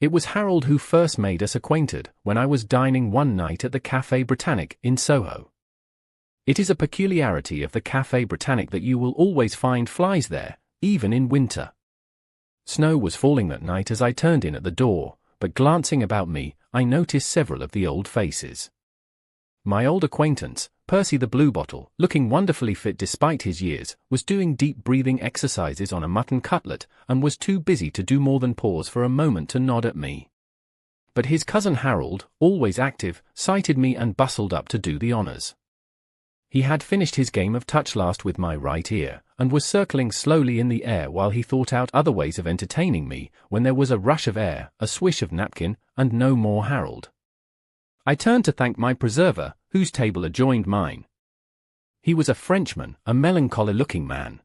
It was Harold who first made us acquainted when I was dining one night at the Café Britannique in Soho. It is a peculiarity of the Café Britannique that you will always find flies there, even in winter. Snow was falling that night as I turned in at the door, but glancing about me, I noticed several of the old faces. My old acquaintance, Percy the Bluebottle, looking wonderfully fit despite his years, was doing deep breathing exercises on a mutton cutlet and was too busy to do more than pause for a moment to nod at me. But his cousin Harold, always active, sighted me and bustled up to do the honors. He had finished his game of touch last with my right ear, and was circling slowly in the air while he thought out other ways of entertaining me, when there was a rush of air, a swish of napkin, and no more Harold. I turned to thank my preserver, whose table adjoined mine. He was a Frenchman, a melancholy-looking man.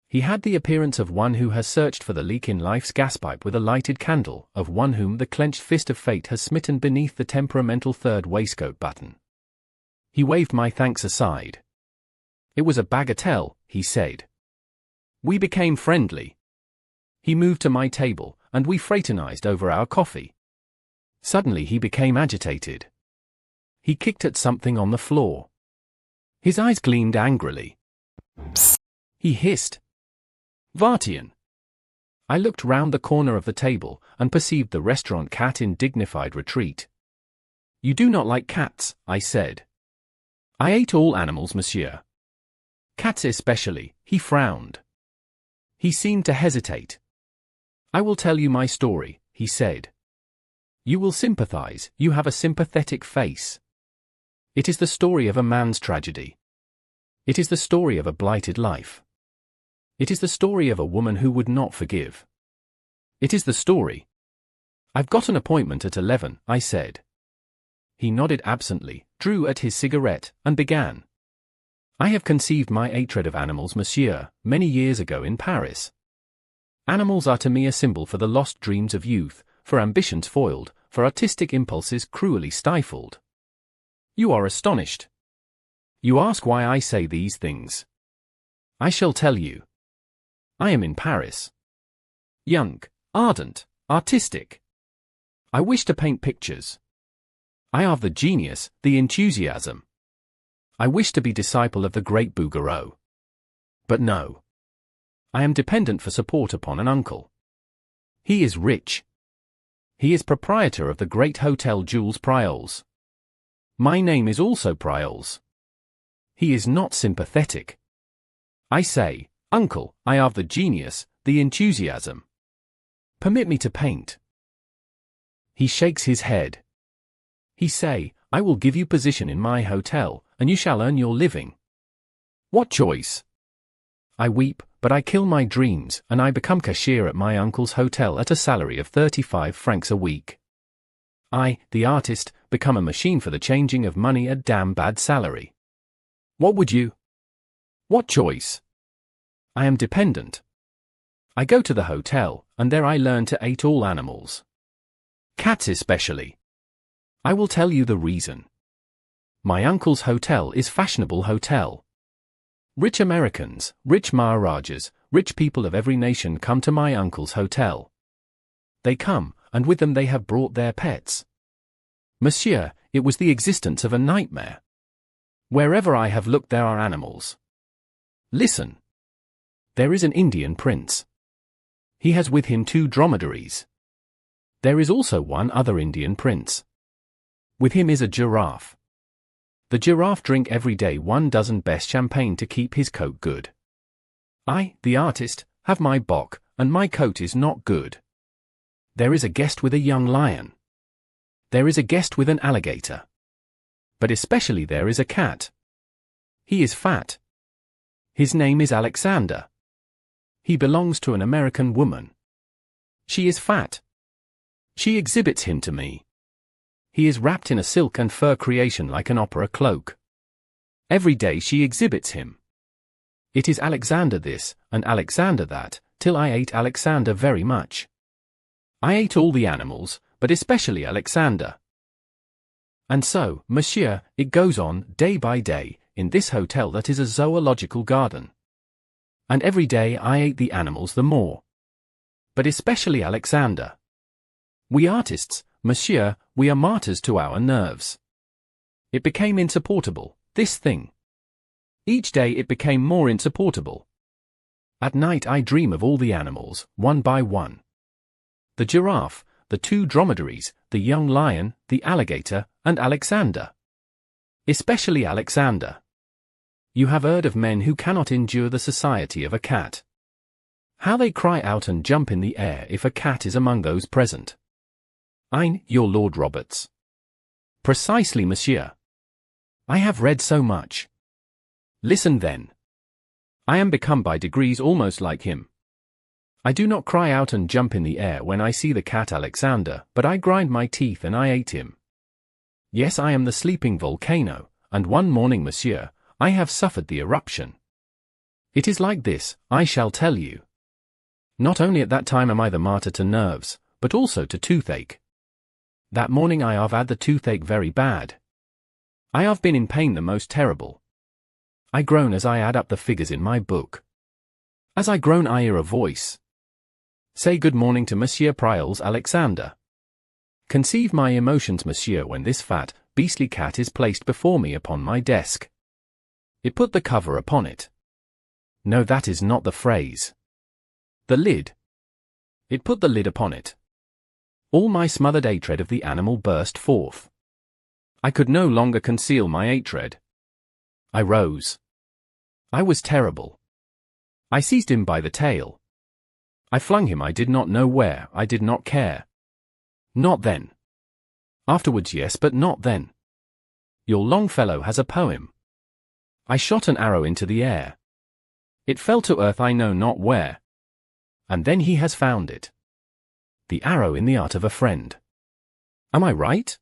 He had the appearance of one who has searched for the leak in life's gaspipe with a lighted candle, of one whom the clenched fist of fate has smitten beneath the temperamental third waistcoat button. He waved my thanks aside. It was a bagatelle, he said. We became friendly. He moved to my table, and we fraternized over our coffee. Suddenly he became agitated. He kicked at something on the floor. His eyes gleamed angrily. Psst! He hissed. Vartian! I looked round the corner of the table, and perceived the restaurant cat in dignified retreat. You do not like cats, I said. I ate all animals, monsieur. Cats especially, he frowned. He seemed to hesitate. I will tell you my story, he said. You will sympathize, you have a sympathetic face. It is the story of a man's tragedy. It is the story of a blighted life. It is the story of a woman who would not forgive. It is the story. I've got an appointment at 11, I said. He nodded absently, drew at his cigarette, and began. I have conceived my hatred of animals, monsieur, many years ago in Paris. Animals are to me a symbol for the lost dreams of youth, for ambitions foiled, for artistic impulses cruelly stifled. You are astonished. You ask why I say these things. I shall tell you. I am in Paris. Young, ardent, artistic. I wish to paint pictures. I have the genius, the enthusiasm. I wish to be disciple of the great Bouguereau. But no. I am dependent for support upon an uncle. He is rich. He is proprietor of the great hotel Jules Priols. My name is also Priols. He is not sympathetic. I say, uncle, I have the genius, the enthusiasm. Permit me to paint. He shakes his head. He say, I will give you position in my hotel, and you shall earn your living. What choice? I weep, but I kill my dreams, and I become cashier at my uncle's hotel at a salary of 35 francs a week. I, the artist, become a machine for the changing of money at damn bad salary. What would you? What choice? I am dependent. I go to the hotel, and there I learn to hate all animals. Cats especially. I will tell you the reason. My uncle's hotel is fashionable hotel. Rich Americans, rich Maharajas, rich people of every nation come to my uncle's hotel. They come, and with them they have brought their pets. Monsieur, it was the existence of a nightmare. Wherever I have looked there are animals. Listen. There is an Indian prince. He has with him 2 dromedaries. There is also one other Indian prince. With him is a giraffe. The giraffe drink every day 1 dozen best champagne to keep his coat good. I, the artist, have my bock, and my coat is not good. There is a guest with a young lion. There is a guest with an alligator. But especially there is a cat. He is fat. His name is Alexander. He belongs to an American woman. She is fat. She exhibits him to me. He is wrapped in a silk and fur creation like an opera cloak. Every day she exhibits him. It is Alexander this, and Alexander that, till I ate Alexander very much. I ate all the animals, but especially Alexander. And so, monsieur, it goes on, day by day, in this hotel that is a zoological garden. And every day I ate the animals the more. But especially Alexander. We artists, monsieur, we are martyrs to our nerves. It became insupportable, this thing. Each day it became more insupportable. At night I dream of all the animals, one by one. The giraffe, the two dromedaries, the young lion, the alligator, and Alexander. Especially Alexander. You have heard of men who cannot endure the society of a cat. How they cry out and jump in the air if a cat is among those present. Ein, your Lord Roberts. Precisely, monsieur. I have read so much. Listen then. I am become by degrees almost like him. I do not cry out and jump in the air when I see the cat Alexander, but I grind my teeth and I ate him. Yes, I am the sleeping volcano, and one morning, monsieur, I have suffered the eruption. It is like this, I shall tell you. Not only at that time am I the martyr to nerves, but also to toothache. That morning I have had the toothache very bad. I have been in pain the most terrible. I groan as I add up the figures in my book. As I groan I hear a voice. Say good morning to Monsieur Priel's Alexander. Conceive my emotions, monsieur, when this fat, beastly cat is placed before me upon my desk. It put the cover upon it. No, that is not the phrase. The lid. It put the lid upon it. All my smothered hatred of the animal burst forth. I could no longer conceal my hatred. I rose. I was terrible. I seized him by the tail. I flung him I did not know where, I did not care. Not then. Afterwards, yes, but not then. Your Longfellow has a poem. I shot an arrow into the air. It fell to earth I know not where. And then he has found it. The arrow in the art of a friend. Am I right?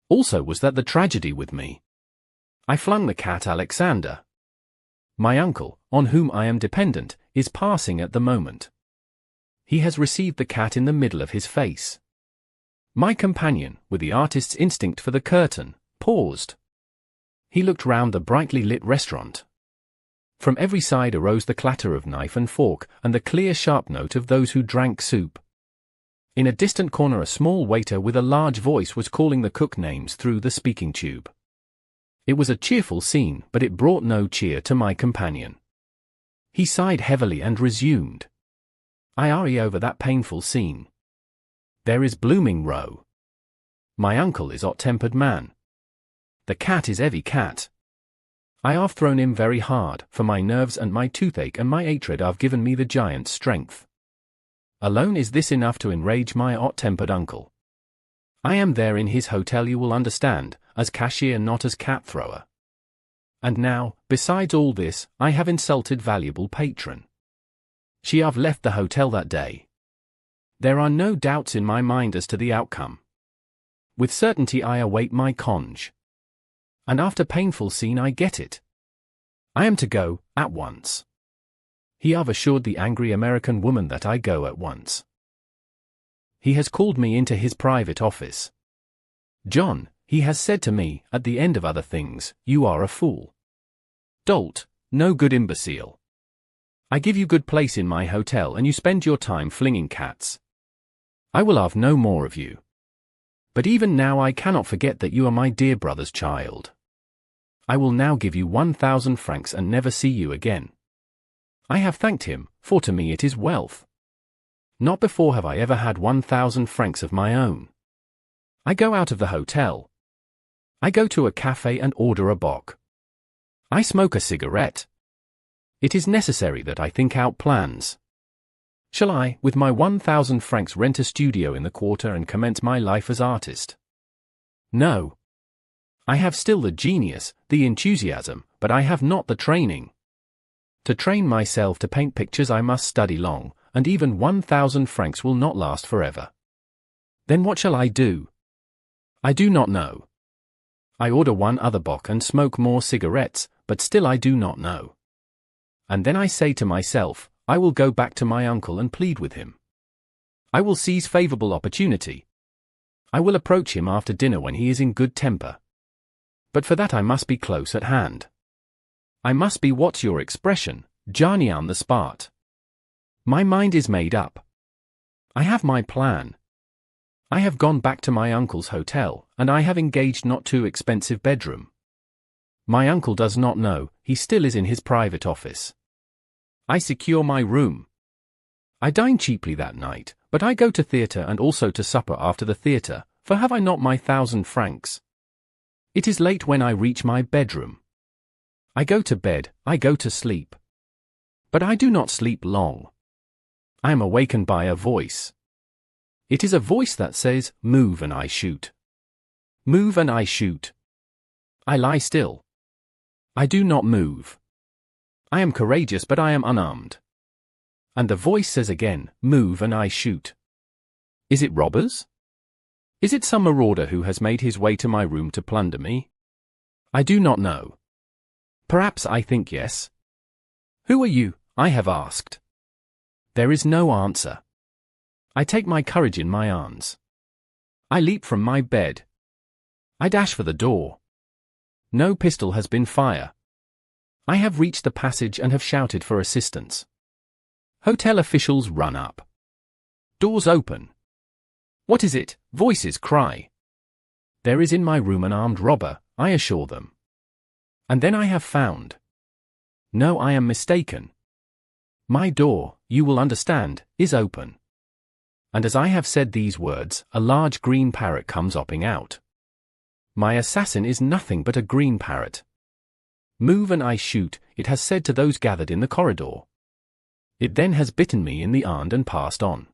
Also was that the tragedy with me. I flung the cat Alexander. My uncle, on whom I am dependent, is passing at the moment. He has received the cat in the middle of his face. My companion, with the artist's instinct for the curtain, paused. He looked round the brightly lit restaurant. From every side arose the clatter of knife and fork, and the clear sharp note of those who drank soup. In a distant corner a small waiter with a large voice was calling the cook names through the speaking tube. It was a cheerful scene, but it brought no cheer to my companion. He sighed heavily and resumed. I hurry over that painful scene. There is blooming row. My uncle is hot-tempered man. The cat is heavy cat. I have thrown him very hard, for my nerves and my toothache and my hatred have given me the giant's strength. Alone is this enough to enrage my hot-tempered uncle. I am there in his hotel, you will understand, as cashier, not as cat-thrower. And now, besides all this, I have insulted valuable patron. She have left the hotel that day. There are no doubts in my mind as to the outcome. With certainty I await my conge. And after painful scene I get it. I am to go, at once. He have assured the angry American woman that I go at once. He has called me into his private office. John, he has said to me, at the end of other things, you are a fool. Dolt, no good imbecile. I give you good place in my hotel and you spend your time flinging cats. I will have no more of you. But even now I cannot forget that you are my dear brother's child. I will now give you 1,000 francs and never see you again. I have thanked him, for to me it is wealth. Not before have I ever had 1,000 francs of my own. I go out of the hotel. I go to a cafe and order a bock. I smoke a cigarette. It is necessary that I think out plans. Shall I, with my 1,000 francs, rent a studio in the quarter and commence my life as artist? No. I have still the genius, the enthusiasm, but I have not the training. To train myself to paint pictures I must study long, and even 1,000 francs will not last forever. Then what shall I do? I do not know. I order one other bock and smoke more cigarettes, but still I do not know. And then I say to myself, I will go back to my uncle and plead with him. I will seize favorable opportunity. I will approach him after dinner when he is in good temper. But for that I must be close at hand. I must be, what's your expression, Johnny on the spot. My mind is made up. I have my plan. I have gone back to my uncle's hotel, and I have engaged not too expensive bedroom. My uncle does not know, he still is in his private office. I secure my room. I dine cheaply that night, but I go to theatre and also to supper after the theatre, for have I not my 1,000 francs? It is late when I reach my bedroom. I go to bed, I go to sleep. But I do not sleep long. I am awakened by a voice. It is a voice that says, "Move and I shoot." Move and I shoot. I lie still. I do not move. I am courageous but I am unarmed. And the voice says again, "Move and I shoot." Is it robbers? Is it some marauder who has made his way to my room to plunder me? I do not know. Perhaps I think yes. Who are you? I have asked. There is no answer. I take my courage in my arms. I leap from my bed. I dash for the door. No pistol has been fired. I have reached the passage and have shouted for assistance. Hotel officials run up. Doors open. What is it? Voices cry. There is in my room an armed robber, I assure them. And then I have found. No, I am mistaken. My door, you will understand, is open. And as I have said these words, a large green parrot comes hopping out. My assassin is nothing but a green parrot. Move and I shoot, it has said to those gathered in the corridor. It then has bitten me in the arm and passed on.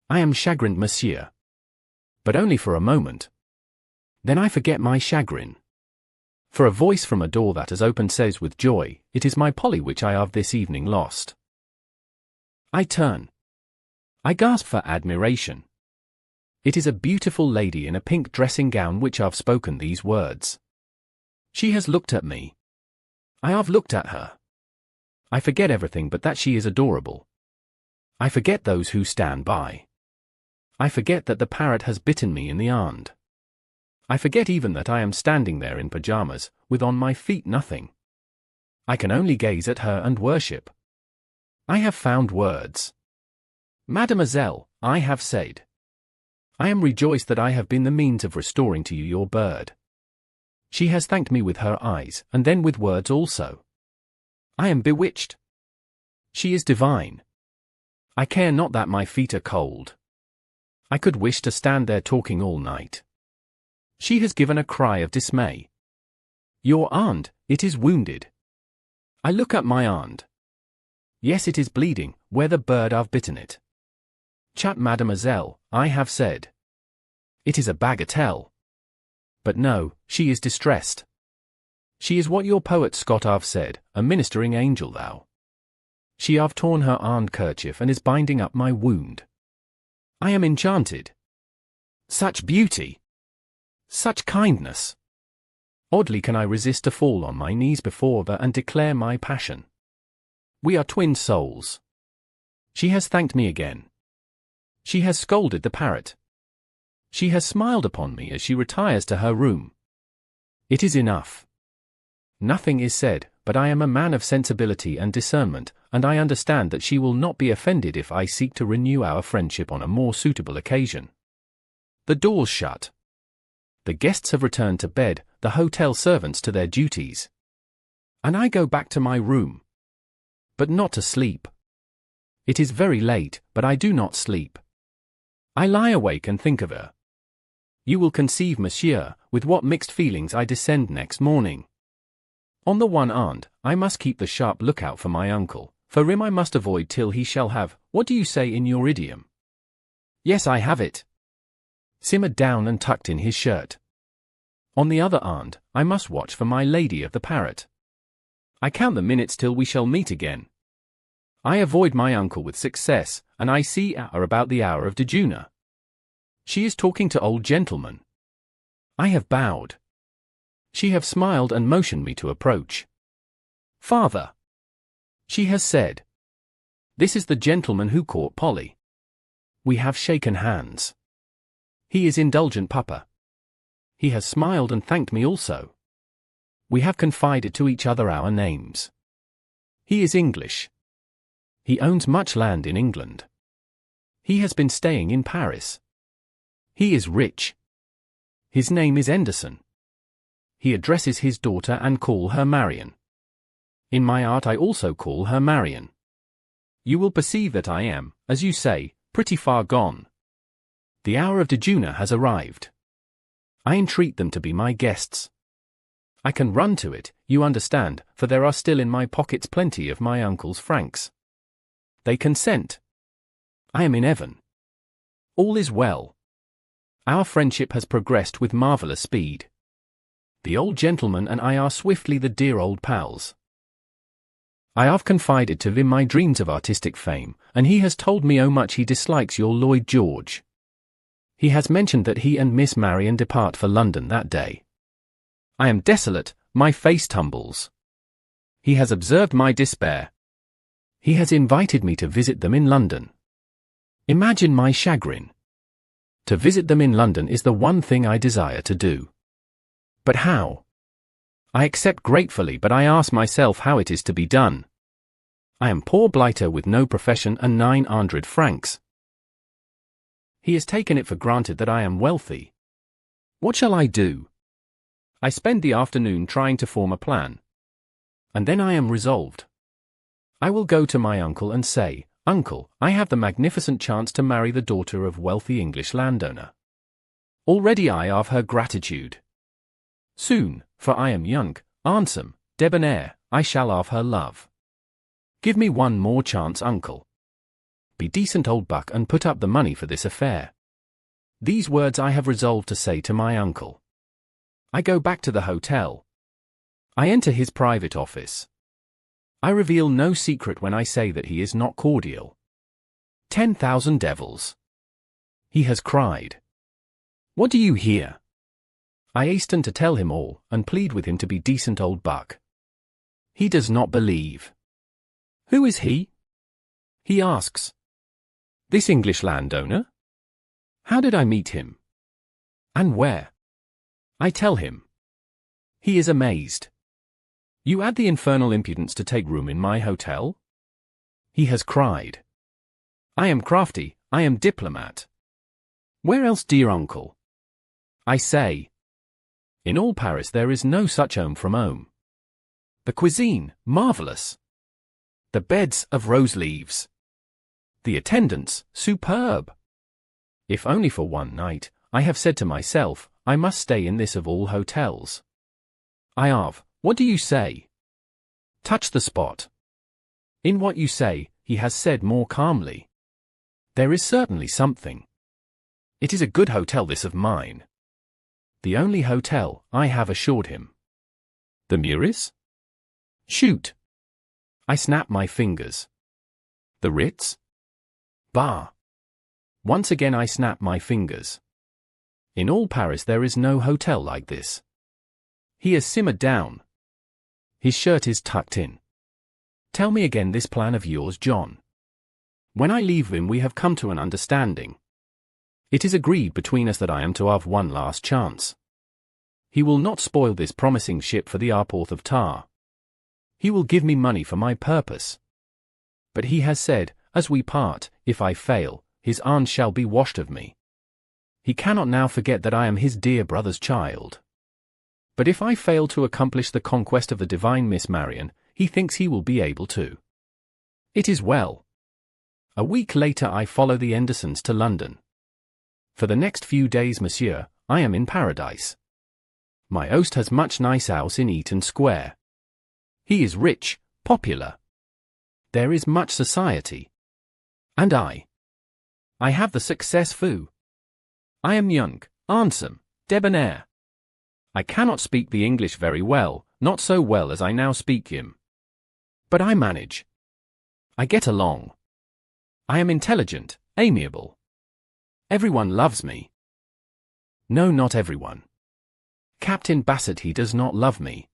I am chagrined, monsieur. But only for a moment. Then I forget my chagrin. For a voice from a door that has opened says with joy, "It is my Polly which I have this evening lost." I turn. I gasp for admiration. It is a beautiful lady in a pink dressing gown which I've spoken these words. She has looked at me. I have looked at her. I forget everything but that she is adorable. I forget those who stand by. I forget that the parrot has bitten me in the arm. I forget even that I am standing there in pajamas, with on my feet nothing. I can only gaze at her and worship. I have found words. Mademoiselle, I have said. I am rejoiced that I have been the means of restoring to you your bird. She has thanked me with her eyes, and then with words also. I am bewitched. She is divine. I care not that my feet are cold. I could wish to stand there talking all night. She has given a cry of dismay. Your aunt, it is wounded. I look at my aunt. Yes, it is bleeding, where the bird have bitten it. Chat, mademoiselle, I have said. It is a bagatelle. But no, she is distressed. She is what your poet Scott have said, a ministering angel thou. She have torn her aunt kerchief and is binding up my wound. I am enchanted. Such beauty! Such kindness! Oddly can I resist to fall on my knees before her and declare my passion. We are twin souls. She has thanked me again. She has scolded the parrot. She has smiled upon me as she retires to her room. It is enough. Nothing is said, but I am a man of sensibility and discernment, and I understand that she will not be offended if I seek to renew our friendship on a more suitable occasion. The doors shut. The guests have returned to bed, the hotel servants to their duties. And I go back to my room. But not to sleep. It is very late, but I do not sleep. I lie awake and think of her. You will conceive, monsieur, with what mixed feelings I descend next morning. On the one hand, I must keep the sharp lookout for my uncle, for him I must avoid till he shall have, what do you say in your idiom? Yes, I have it. Simmered down and tucked in his shirt. On the other hand, I must watch for my lady of the parrot. I count the minutes till we shall meet again. I avoid my uncle with success, and I see her about the hour of dejeuner. She is talking to old gentlemen. I have bowed. She have smiled and motioned me to approach. Father, she has said. This is the gentleman who caught Polly. We have shaken hands. He is indulgent, papa. He has smiled and thanked me also. We have confided to each other our names. He is English. He owns much land in England. He has been staying in Paris. He is rich. His name is Anderson. He addresses his daughter and call her Marion. In my art I also call her Marion. You will perceive that I am, as you say, pretty far gone. The hour of dejeuner has arrived. I entreat them to be my guests. I can run to it, you understand, for there are still in my pockets plenty of my uncle's francs. They consent. I am in heaven. All is well. Our friendship has progressed with marvelous speed. The old gentleman and I are swiftly the dear old pals. I have confided to him my dreams of artistic fame, and he has told me how much he dislikes your Lloyd George. He has mentioned that he and Miss Marion depart for London that day. I am desolate, my face tumbles. He has observed my despair. He has invited me to visit them in London. Imagine my chagrin. To visit them in London is the one thing I desire to do. But how? I accept gratefully, but I ask myself how it is to be done. I am poor blighter with no profession and 900 francs. He has taken it for granted that I am wealthy. What shall I do? I spend the afternoon trying to form a plan. And then I am resolved. I will go to my uncle and say, Uncle, I have the magnificent chance to marry the daughter of wealthy English landowner. Already I have her gratitude. Soon, for I am young, handsome, debonair, I shall have her love. Give me one more chance, uncle. Be decent old buck and put up the money for this affair. These words I have resolved to say to my uncle. I go back to the hotel. I enter his private office. I reveal no secret when I say that he is not cordial. 10,000 devils! He has cried. What do you hear? I hasten to tell him all, and plead with him to be decent old buck. He does not believe. Who is he? He asks. This English landowner? How did I meet him? And where? I tell him. He is amazed. You had the infernal impudence to take room in my hotel? He has cried. I am crafty, I am diplomat. Where else, dear uncle? I say. In all Paris there is no such home from home. The cuisine, marvelous. The beds of rose leaves. The attendants, superb. If only for one night, I have said to myself, I must stay in this of all hotels. I have. What do you say? Touch the spot. In what you say, he has said more calmly. There is certainly something. It is a good hotel, this of mine. The only hotel, I have assured him. The Meurice? Shoot. I snap my fingers. The Ritz? Bah. Once again I snap my fingers. In all Paris there is no hotel like this. He has simmered down. His shirt is tucked in. Tell me again this plan of yours, John. When I leave him we have come to an understanding. It is agreed between us that I am to have one last chance. He will not spoil this promising ship for the Arport of Tar. He will give me money for my purpose. But he has said, as we part, if I fail, his aunt shall be washed of me. He cannot now forget that I am his dear brother's child. But if I fail to accomplish the conquest of the divine Miss Marion, he thinks he will be able to. It is well. A week later I follow the Andersons to London. For the next few days, monsieur, I am in paradise. My host has much nice house in Eaton Square. He is rich, popular. There is much society. And I have the success fou. I am young, handsome, debonair. I cannot speak the English very well, not so well as I now speak him. But I manage. I get along. I am intelligent, amiable. Everyone loves me. No, not everyone. Captain Bassett, he does not love me.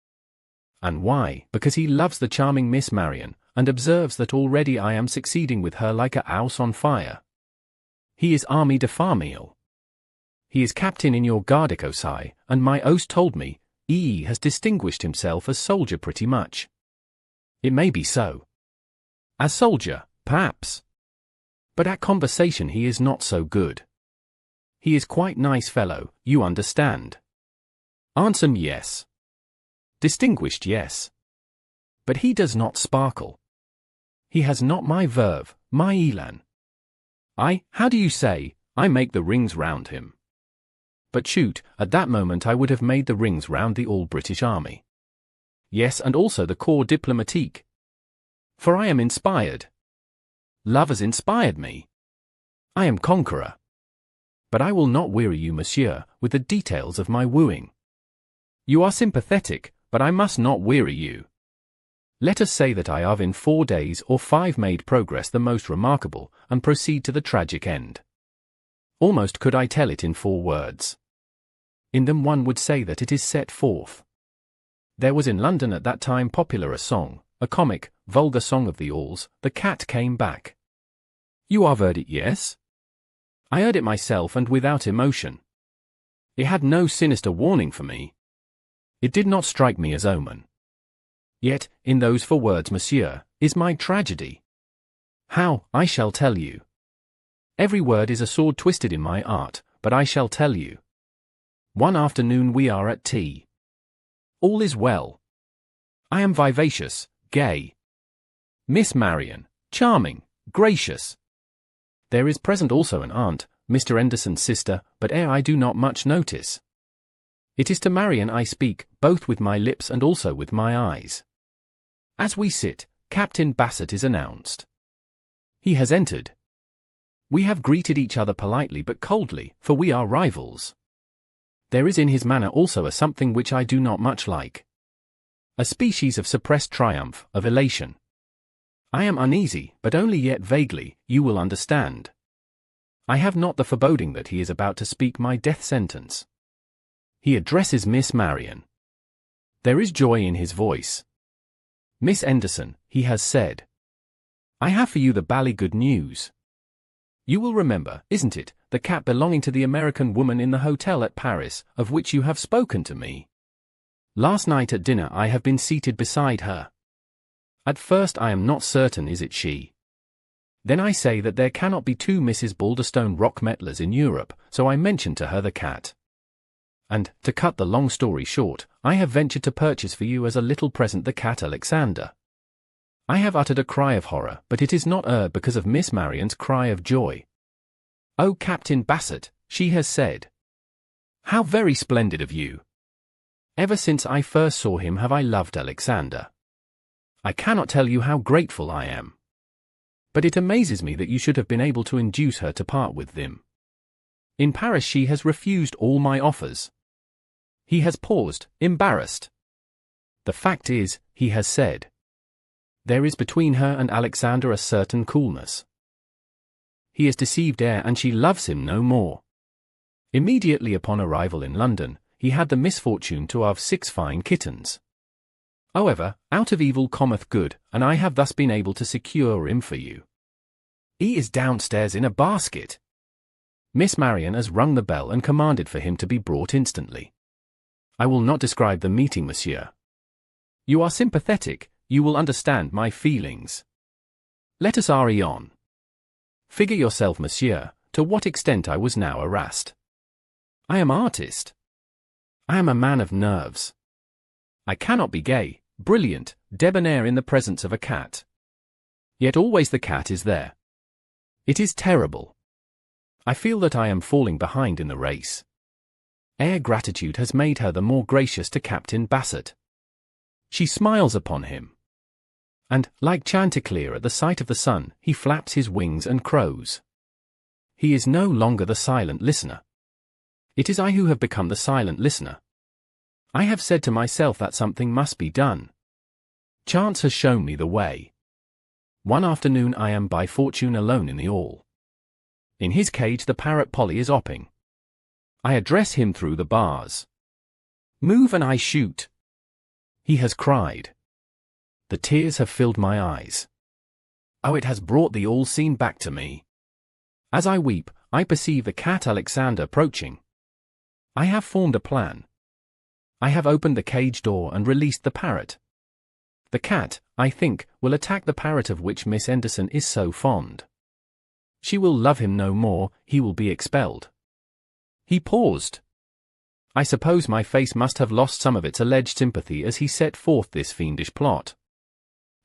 And why? Because he loves the charming Miss Marion, and observes that already I am succeeding with her like a house on fire. He is Army de Famille. He is captain in your Garde Écossais, and my host told me, he has distinguished himself as soldier pretty much. It may be so. As soldier, perhaps. But at conversation he is not so good. He is quite nice fellow, you understand. Handsome, yes. Distinguished, yes. But he does not sparkle. He has not my verve, my elan. How do you say, I make the rings round him. But shoot, at that moment I would have made the rings round the all-British army. Yes, and also the corps diplomatique. For I am inspired. Love has inspired me. I am conqueror. But I will not weary you, monsieur, with the details of my wooing. You are sympathetic, but I must not weary you. Let us say that I have in 4 days or 5 made progress the most remarkable, and proceed to the tragic end. Almost could I tell it in 4 words. In them one would say that it is set forth. There was in London at that time popular a song, a comic, vulgar song of the Alls, The Cat Came Back. You have heard it, yes? I heard it myself and without emotion. It had no sinister warning for me. It did not strike me as omen. Yet, in those 4 words, monsieur, is my tragedy. How, I shall tell you. Every word is a sword twisted in my art, but I shall tell you. One afternoon we are at tea. All is well. I am vivacious, gay. Miss Marian, charming, gracious. There is present also an aunt, Mr. Anderson's sister, but I do not much notice. It is to Marian I speak, both with my lips and also with my eyes. As we sit, Captain Bassett is announced. He has entered. We have greeted each other politely but coldly, for we are rivals. There is in his manner also a something which I do not much like. A species of suppressed triumph, of elation. I am uneasy, but only yet vaguely, you will understand. I have not the foreboding that he is about to speak my death sentence. He addresses Miss Marian. There is joy in his voice. Miss Anderson, he has said. I have for you the bally good news. You will remember, isn't it, the cat belonging to the American woman in the hotel at Paris, of which you have spoken to me? Last night at dinner I have been seated beside her. At first I am not certain is it she. Then I say that there cannot be 2 Mrs. Balderstone Rockmetlers in Europe, so I mention to her the cat. And, to cut the long story short, I have ventured to purchase for you as a little present the cat Alexander. I have uttered a cry of horror, but it is not because of Miss Marian's cry of joy. Oh, Captain Bassett, she has said. How very splendid of you. Ever since I first saw him have I loved Alexander. I cannot tell you how grateful I am. But it amazes me that you should have been able to induce her to part with him. In Paris she has refused all my offers. He has paused, embarrassed. The fact is, he has said. There is between her and Alexander a certain coolness. He has deceived her and she loves him no more. Immediately upon arrival in London, he had the misfortune to have 6 fine kittens. However, out of evil cometh good, and I have thus been able to secure him for you. He is downstairs in a basket. Miss Marian has rung the bell and commanded for him to be brought instantly. I will not describe the meeting, monsieur. You are sympathetic, you will understand my feelings. Let us hurry on. Figure yourself, monsieur, to what extent I was now harassed. I am artist. I am a man of nerves. I cannot be gay, brilliant, debonair in the presence of a cat. Yet always the cat is there. It is terrible. I feel that I am falling behind in the race. Her gratitude has made her the more gracious to Captain Bassett. She smiles upon him. And, like Chanticleer at the sight of the sun, he flaps his wings and crows. He is no longer the silent listener. It is I who have become the silent listener. I have said to myself that something must be done. Chance has shown me the way. One afternoon I am by fortune alone in the hall. In his cage the parrot Polly is opping. I address him through the bars. Move and I shoot. He has cried. The tears have filled my eyes. Oh, it has brought the all scene back to me. As I weep, I perceive the cat Alexander approaching. I have formed a plan. I have opened the cage door and released the parrot. The cat, I think, will attack the parrot of which Miss Anderson is so fond. She will love him no more, he will be expelled. He paused. I suppose my face must have lost some of its alleged sympathy as he set forth this fiendish plot.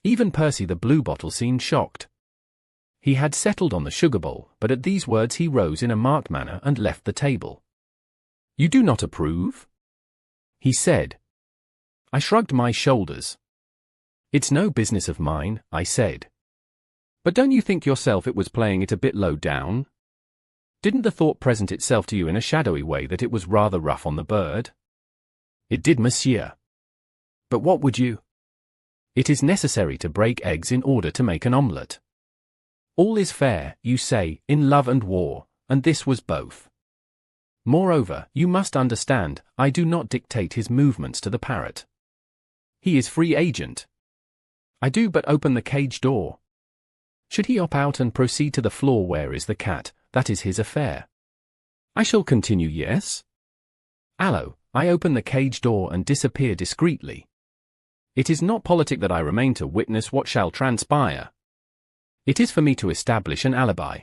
Even Percy the Bluebottle seemed shocked. He had settled on the sugar bowl, but at these words he rose in a marked manner and left the table. You do not approve? He said. I shrugged my shoulders. It's no business of mine, I said. But don't you think yourself it was playing it a bit low down? Didn't the thought present itself to you in a shadowy way that it was rather rough on the bird? It did, monsieur. But what would you? It is necessary to break eggs in order to make an omelette. All is fair, you say, in love and war, and this was both. Moreover, you must understand, I do not dictate his movements to the parrot. He is free agent. I do but open the cage door. Should he hop out and proceed to the floor where is the cat, that is his affair. I shall continue, yes? Allo, I open the cage door and disappear discreetly. It is not politic that I remain to witness what shall transpire. It is for me to establish an alibi.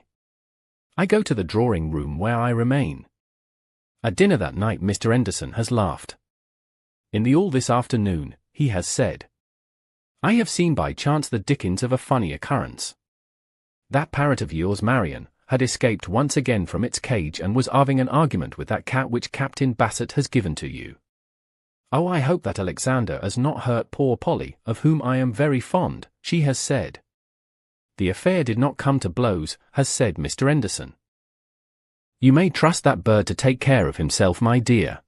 I go to the drawing room where I remain. At dinner that night Mr. Henderson has laughed. In the all this afternoon, he has said. I have seen by chance the dickens of a funny occurrence. That parrot of yours, Marion, had escaped once again from its cage and was having an argument with that cat which Captain Bassett has given to you. Oh, I hope that Alexander has not hurt poor Polly, of whom I am very fond, she has said. The affair did not come to blows, has said Mr. Henderson. You may trust that bird to take care of himself, my dear.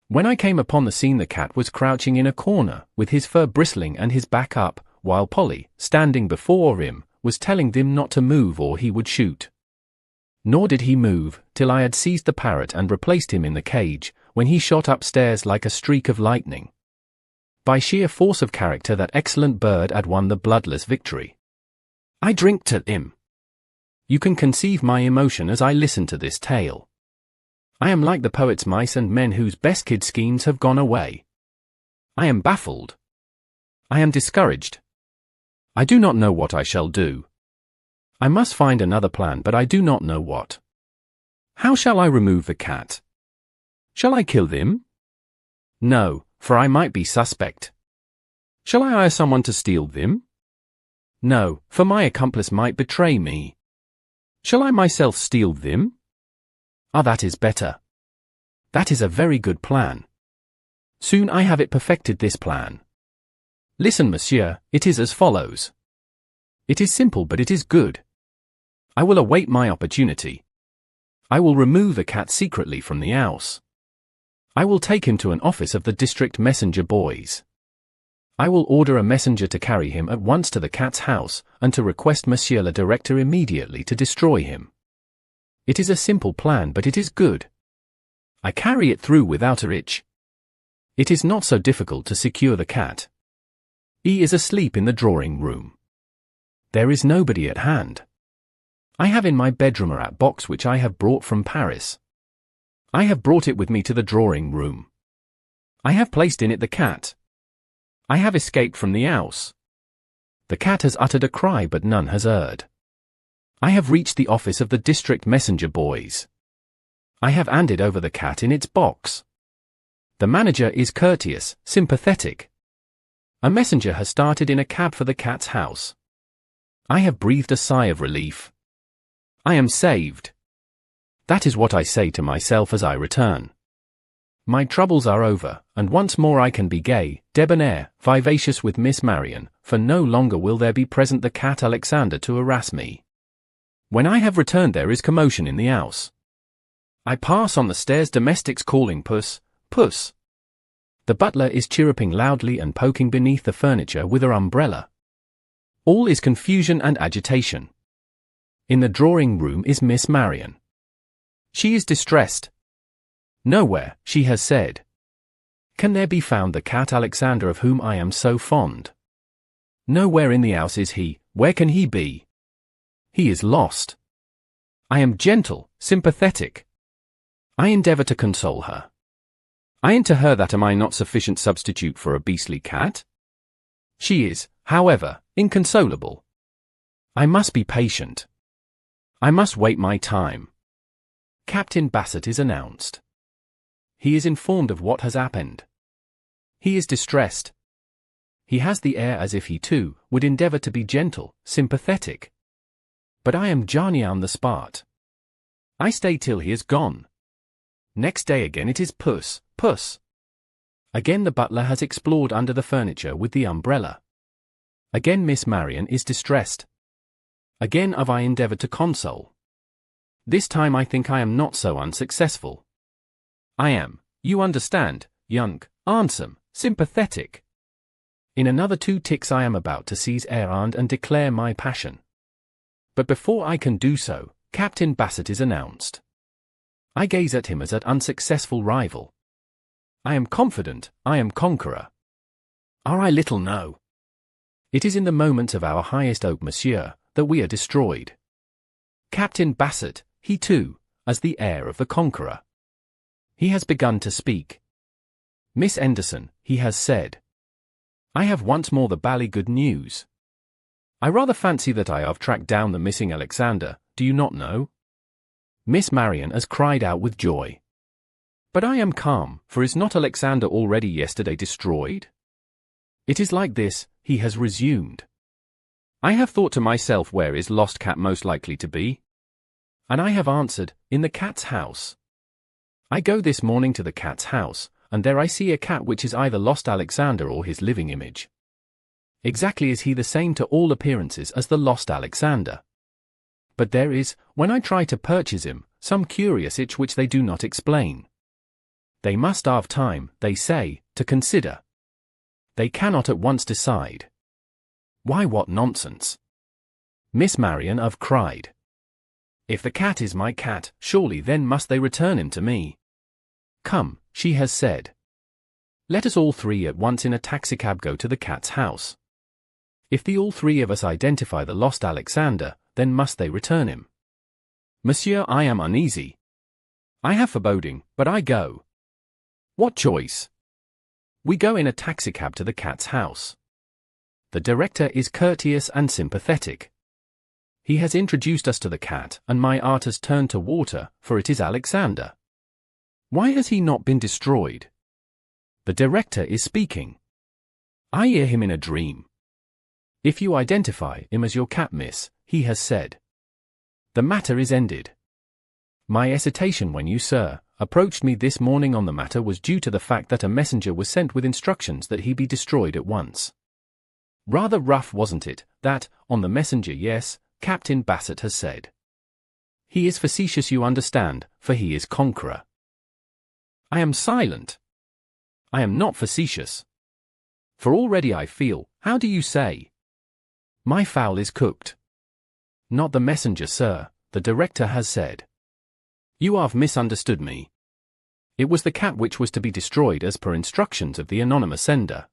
When I came upon the scene the cat was crouching in a corner, with his fur bristling and his back up, while Polly, standing before him, was telling him not to move or he would shoot. Nor did he move, till I had seized the parrot and replaced him in the cage, when he shot upstairs like a streak of lightning. By sheer force of character that excellent bird had won the bloodless victory. I drink to him. You can conceive my emotion as I listen to this tale. I am like the poet's mice and men whose best kid schemes have gone away. I am baffled. I am discouraged. I do not know what I shall do. I must find another plan, but I do not know what. How shall I remove the cat? Shall I kill him? No, for I might be suspect. Shall I hire someone to steal them? No, for my accomplice might betray me. Shall I myself steal them? Ah, that is better. That is a very good plan. Soon I have it perfected, this plan. Listen, monsieur, it is as follows. It is simple, but it is good. I will await my opportunity. I will remove the cat secretly from the house. I will take him to an office of the district messenger boys. I will order a messenger to carry him at once to the cat's house, and to request monsieur le directeur immediately to destroy him. It is a simple plan, but it is good. I carry it through without a hitch. It is not so difficult to secure the cat. He is asleep in the drawing room. There is nobody at hand. I have in my bedroom a rat box which I have brought from Paris. I have brought it with me to the drawing room. I have placed in it the cat. I have escaped from the house. The cat has uttered a cry, but none has heard. I have reached the office of the district messenger boys. I have handed over the cat in its box. The manager is courteous, sympathetic. A messenger has started in a cab for the cat's house. I have breathed a sigh of relief. I am saved. That is what I say to myself as I return. My troubles are over, and once more I can be gay, debonair, vivacious with Miss Marion, for no longer will there be present the cat Alexander to harass me. When I have returned there is commotion in the house. I pass on the stairs, domestics calling puss, puss. The butler is chirruping loudly and poking beneath the furniture with her umbrella. All is confusion and agitation. In the drawing room is Miss Marion. She is distressed. Nowhere, she has said, can there be found the cat Alexander of whom I am so fond. Nowhere in the house is he. Where can he be? He is lost. I am gentle, sympathetic. I endeavour to console her. I enter her that am I not sufficient substitute for a beastly cat? She is, however, inconsolable. I must be patient. I must wait my time. Captain Bassett is announced. He is informed of what has happened. He is distressed. He has the air as if he too would endeavor to be gentle, sympathetic. But I am Johnny on the spot. I stay till he is gone. Next day again it is puss, puss. Again the butler has explored under the furniture with the umbrella. Again Miss Marian is distressed. Again have I endeavored to console. This time I think I am not so unsuccessful. I am, you understand, young, handsome, sympathetic. In another 2 ticks I am about to seize Errand and declare my passion. But before I can do so, Captain Bassett is announced. I gaze at him as at unsuccessful rival. I am confident, I am conqueror. I little know. It is in the moments of our highest hope, monsieur, that we are destroyed. Captain Bassett, he too, has the air of the conqueror. He has begun to speak. Miss Anderson, he has said. I have once more the bally good news. I rather fancy that I have tracked down the missing Alexander, do you not know? Miss Marian has cried out with joy. But I am calm, for is not Alexander already yesterday destroyed? It is like this, he has resumed. I have thought to myself, where is lost cat most likely to be? And I have answered, in the cat's house. I go this morning to the cat's house, and there I see a cat which is either lost Alexander or his living image. Exactly is he the same to all appearances as the lost Alexander. But there is, when I try to purchase him, some curious itch which they do not explain. They must have time, they say, to consider. They cannot at once decide. Why, what nonsense! Miss Marian have cried. If the cat is my cat, surely then must they return him to me. Come, she has said. Let us all 3 at once in a taxicab go to the cat's house. If the all 3 of us identify the lost Alexander, then must they return him. Monsieur, I am uneasy. I have foreboding, but I go. What choice? We go in a taxicab to the cat's house. The director is courteous and sympathetic. He has introduced us to the cat, and my art has turned to water, for it is Alexander. Why has he not been destroyed? The director is speaking. I hear him in a dream. If you identify him as your cat, miss, he has said. The matter is ended. My hesitation when you, sir, approached me this morning on the matter was due to the fact that a messenger was sent with instructions that he be destroyed at once. Rather rough, wasn't it, that, on the messenger? Yes, Captain Bassett has said. He is facetious, you understand, for he is conqueror. I am silent. I am not facetious. For already I feel, how do you say? My fowl is cooked. Not the messenger, sir, the director has said. You have misunderstood me. It was the cat which was to be destroyed as per instructions of the anonymous sender.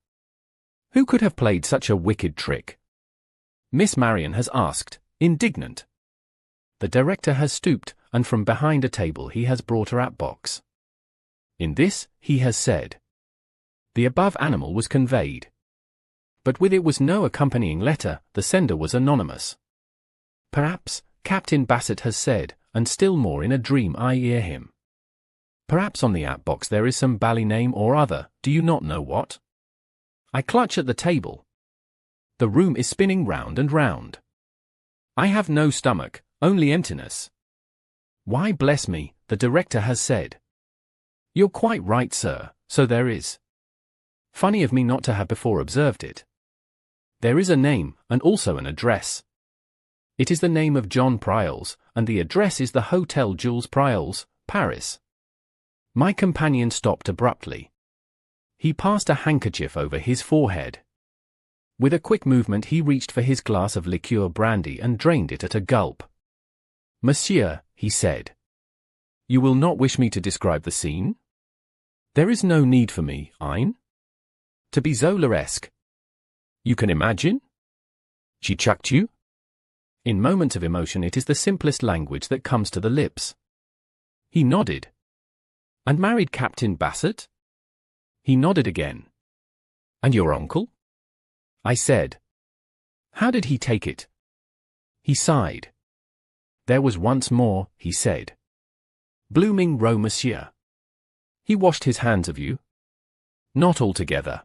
Who could have played such a wicked trick? Miss Marian has asked, indignant. The director has stooped, and from behind a table he has brought her hat box. In this, he has said. The above animal was conveyed. But with it was no accompanying letter, the sender was anonymous. Perhaps, Captain Bassett has said, and still more in a dream I hear him. Perhaps on the hat box there is some bally name or other, do you not know what? I clutch at the table. The room is spinning round and round. I have no stomach, only emptiness. Why, bless me, the director has said. You're quite right, sir, so there is. Funny of me not to have before observed it. There is a name, and also an address. It is the name of John Priles, and the address is the Hotel Jules Priles, Paris. My companion stopped abruptly. He passed a handkerchief over his forehead. With a quick movement he reached for his glass of liqueur brandy and drained it at a gulp. Monsieur, he said. You will not wish me to describe the scene? There is no need for me, Ein. To be Zola-esque. You can imagine? She chucked you? In moments of emotion it is the simplest language that comes to the lips. He nodded. And married Captain Bassett? He nodded again. And your uncle? I said. How did he take it? He sighed. There was once more, he said. Blooming row, monsieur. He washed his hands of you? Not altogether.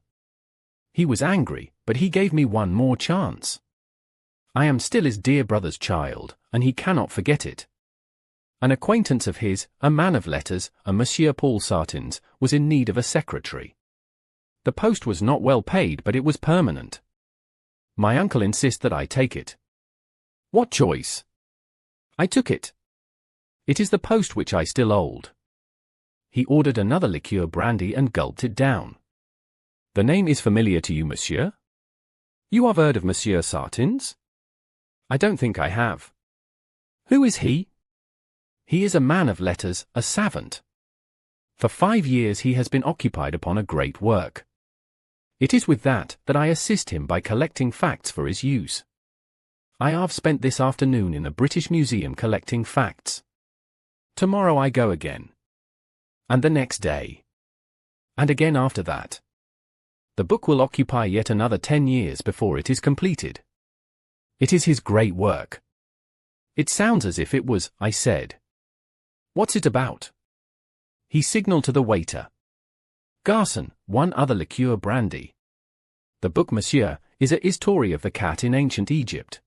He was angry, but he gave me one more chance. I am still his dear brother's child, and he cannot forget it. An acquaintance of his, a man of letters, a Monsieur Paul Sartins, was in need of a secretary. The post was not well paid, but it was permanent. My uncle insists that I take it. What choice? I took it. It is the post which I still hold. He ordered another liqueur brandy and gulped it down. The name is familiar to you, monsieur? You have heard of Monsieur Sartins? I don't think I have. Who is he? He is a man of letters, a savant. For 5 years he has been occupied upon a great work. It is with that I assist him by collecting facts for his use. I have spent this afternoon in the British Museum collecting facts. Tomorrow I go again. And the next day. And again after that. The book will occupy yet another 10 years before it is completed. It is his great work. It sounds as if it was, I said. What's it about? He signaled to the waiter. Garçon, one other liqueur brandy. The book, monsieur, is a history of the cat in ancient Egypt.